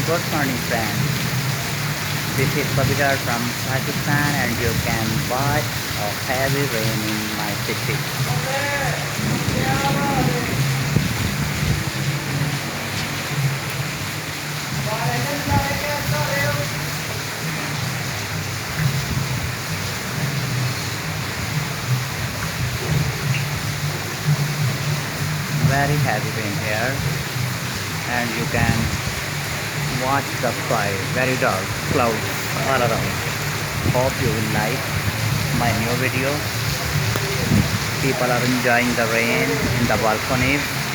Good morning friends. This is Babidar from Pakistan and you can watch a heavy rain in my city. Very heavy rain here and you can watch the sky, very dark clouds all around. Hope you will like my new video. People are enjoying the rain in the balconies.